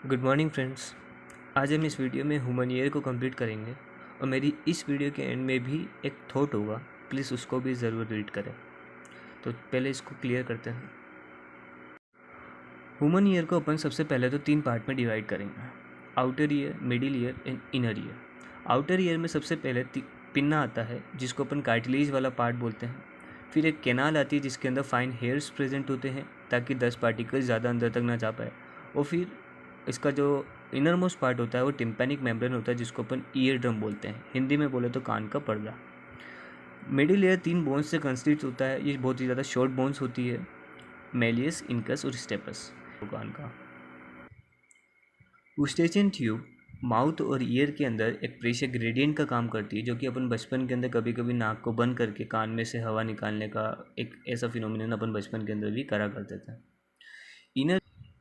Good morning friends. आज हम इस वीडियो में ह्यूमन ईयर को कंप्लीट करेंगे और मेरी इस वीडियो के एंड में भी एक थॉट होगा, प्लीज़ उसको भी ज़रूर रीड करें। तो पहले इसको क्लियर करते हैं। ह्यूमन ईयर को अपन सबसे पहले तो 3 पार्ट में डिवाइड करेंगे, outer ear, middle ear and inner ear. Outer ear में सबसे पहले पिन्ना आता है जिसको अपन कार्टिलेज वाला पार्ट बोलते हैं। फिर एक कैनाल आती है जिसके अंदर फाइन हेयर्स प्रेजेंट होते हैं ताकि 10 पार्टिकल्स ज़्यादा अंदर तक ना जा पाए। और फिर इसका जो इनर मोस्ट पार्ट होता है वो टिम्पैनिक मेम्ब्रेन होता है जिसको अपन ईयर ड्रम बोलते हैं, हिंदी में बोले तो कान का पर्दा। मिडिल ईयर 3 बोन्स से कंस्टिट्यूट होता है। ये बहुत ही ज़्यादा शॉर्ट बोन्स होती है, मेलियस, इनकस और स्टेपस कान का। यूस्टेचियन ट्यूब माउथ और ईयर के अंदर एक प्रेशर ग्रेडियंट का काम करती है, जो कि अपन बचपन के अंदर कभी कभी नाक को बंद करके कान में से हवा निकालने का एक ऐसा फिनोमिनन अपन बचपन के अंदर भी करा करते थे।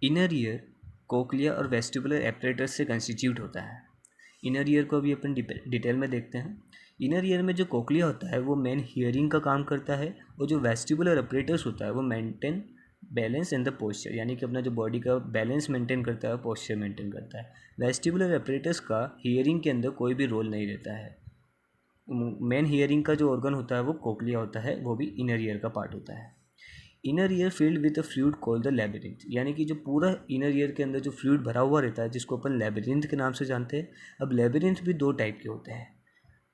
इनर ईयर कोक्लिया और वेस्टिबुलर एपरेटस से कंस्टिट्यूट होता है। इनर ईयर को अभी अपन डिटेल में देखते हैं। इनर ईयर में जो कोक्लिया होता है वो मेन हियरिंग का काम करता है, और जो वेस्टिबुलर एपरेटस होता है वो maintain balance in the posture, यानी कि अपना जो बॉडी का बैलेंस मेंटेन करता है, पोस्चर मेंटेन करता है। वेस्टिबुलर एपरेटस का हियरिंग के अंदर कोई भी रोल नहीं रहता है। मेन हियरिंग का जो ऑर्गन होता है वो कोक्लिया होता है, वो भी इनर ईयर का पार्ट होता है। Inner ear field with a fluid called the labyrinth, यानी कि जो पूरा इनर ईयर के अंदर जो फ्लूइड भरा हुआ रहता है जिसको अपन लैबिरिंथ के नाम से जानते हैं। अब लैबिरिंथ भी 2 टाइप के होते हैं,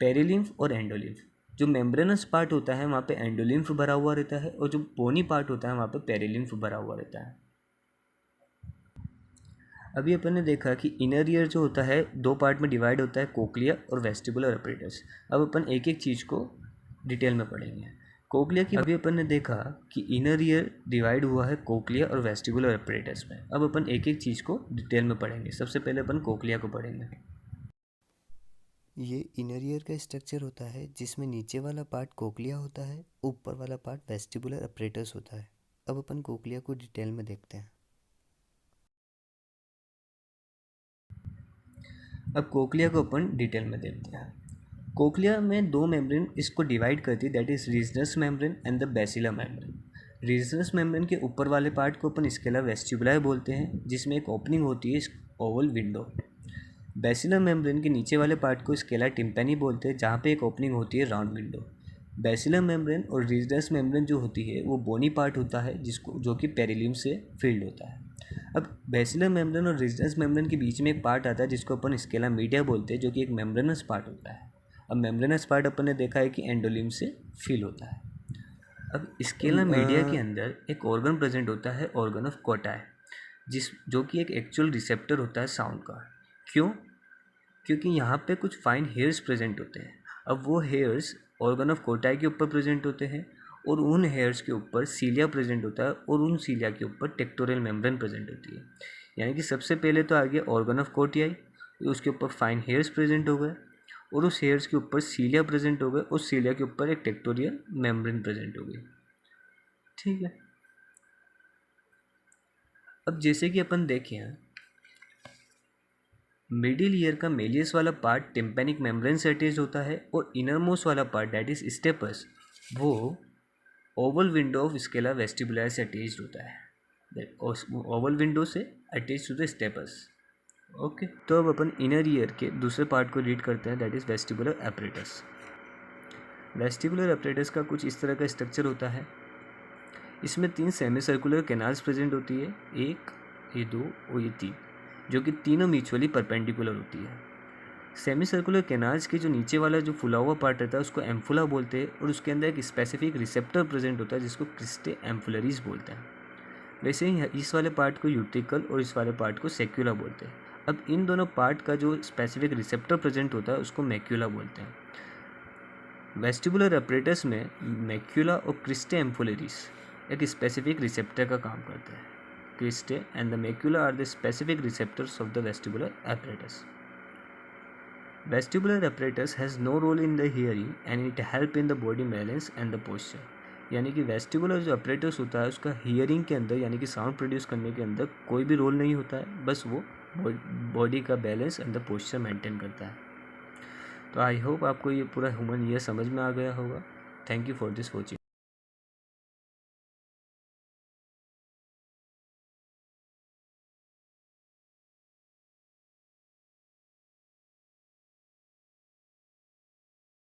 पेरिलिम्फ और एंडोलिम्फ। जो मेम्ब्रेनस पार्ट होता है वहाँ पे एंडोलिम्फ भरा हुआ रहता है, और जो बोनी पार्ट होता है वहाँ पे पेरिलिम्फ भरा हुआ रहता है। अभी अपन ने देखा कि इनर ईयर जो होता है 2 पार्ट में डिवाइड होता है, कोक्लिया और वेस्टिबुलर एपरेटस। अब अपन एक एक चीज़ को डिटेल में पढ़ेंगे। कोक्लिया की अभी अपन ने देखा कि इनर ईयर डिवाइड हुआ है कोक्लिया और वेस्टिबुलर एपरेटस में। अब अपन एक एक चीज़ को डिटेल में पढ़ेंगे। सबसे पहले अपन कोक्लिया को पढ़ेंगे। ये इनर ईयर का स्ट्रक्चर होता है जिसमें नीचे वाला पार्ट कोक्लिया होता है, ऊपर वाला पार्ट वेस्टिबुलर एपरेटस होता है। अब अपन कोक्लिया को डिटेल में देखते हैं। अब कोक्लिया को अपन डिटेल में देखते हैं। कोक्लिया में 2 मेम्ब्रेन इसको डिवाइड करती है, that is reasons membrane and the basilar membrane. Reasons membrane के ऊपर वाले पार्ट को अपन स्केला वेस्टिबुलार बोलते हैं, जिसमें एक ओपनिंग होती है ओवल विंडो। बेसिलर मेम्ब्रेन के नीचे वाले पार्ट को स्केला टिम्पैनी बोलते हैं, जहाँ पे एक ओपनिंग होती है राउंड विंडो। बेसिलर मेम्ब्रेन और रीजनस मेम्ब्रेन जो होती है वो बोनी पार्ट होता है जिसको जो कि पेरिलियम से फिल्ड होता है। अब बेसिलर मेम्ब्रेन और रीजनस मेम्ब्रेन के बीच में एक पार्ट आता है जिसको अपन स्केला मीडिया बोलते हैं, जो कि एक मेम्ब्रेनस पार्ट होता है। अब मेम्ब्रेनस पार्ट अपन ने देखा है कि एंडोलिम से फिल होता है। अब स्केला मीडिया के अंदर एक ऑर्गन प्रेजेंट होता है, ऑर्गन ऑफ कोटाई, जो कि एक एक्चुअल रिसेप्टर होता है साउंड का। क्यों? क्योंकि यहाँ पे कुछ फाइन हेयर्स प्रेजेंट होते हैं। अब वो हेयर्स ऑर्गन ऑफ कोटाई के ऊपर प्रेजेंट होते हैं, और उन हेयर्स के ऊपर सीलिया प्रेजेंट होता है, और उन सीलिया के ऊपर टेक्टोरियल मेम्ब्रेन प्रेजेंट होती है। यानी कि सबसे पहले तो आ गया ऑर्गन ऑफ कोटियाई, उसके ऊपर फाइन हेयर्स प्रेजेंट हो गए, और उस हेयर्स के ऊपर सीलिया प्रेजेंट हो गए, उस सीलिया के ऊपर एक टेक्टोरियल मेम्ब्रेन प्रेजेंट हो गई। ठीक है। अब जैसे कि अपन देखें, मिडिल ईयर का मेलियस वाला पार्ट टिम्पैनिक मेम्ब्रेन से अटैच होता है, और इनरमोस्ट वाला पार्ट दैट इज स्टेपस वो oval window of scala vestibular से अटैच होता है। ओवल विंडो से attach to the stapes. Okay, तो अब अपन इनर ईयर के दूसरे पार्ट को रीड करते हैं, that is vestibular apparatus. Vestibular apparatus का कुछ इस तरह का स्ट्रक्चर होता है। इसमें 3 सेमी सर्कुलर कैनाल्स प्रेजेंट होती है, एक, ये 2 और ये 3, जो कि तीनों म्यूचुअली परपेंडिकुलर होती है। सेमी सर्कुलर कैनाल्स के जो नीचे वाला जो फुला हुआ पार्ट रहता है उसको एम्फुला बोलते हैं, और उसके अंदर एक स्पेसिफिक रिसेप्टर प्रेजेंट होता है जिसको क्रिस्टे एम्फुलरीज बोलते हैं। वैसे ही इस वाले पार्ट को यूट्रिकल और इस वाले पार्ट को सेक्युला बोलते हैं। अब इन दोनों पार्ट का जो स्पेसिफिक रिसेप्टर प्रेजेंट होता है उसको मैक्यूला बोलते हैं। वेस्टिबुलर एपरेटस में मैक्यूला और क्रिस्टे एम्फुलरीज एक स्पेसिफिक रिसेप्टर का काम करते हैं। Cristae and the macula are the specific receptors of the vestibular apparatus. Vestibular apparatus has no role in the hearing and it help in the body balance and the posture. यानी कि vestibular जो apparatus होता है उसका hearing के अंदर यानी कि साउंड प्रोड्यूस करने के अंदर कोई भी रोल नहीं होता है, बस वो बॉडी का balance and the posture maintain करता है। तो आई होप आपको ये पूरा ह्यूमन ईयर समझ में आ गया होगा। Thank you for this watching.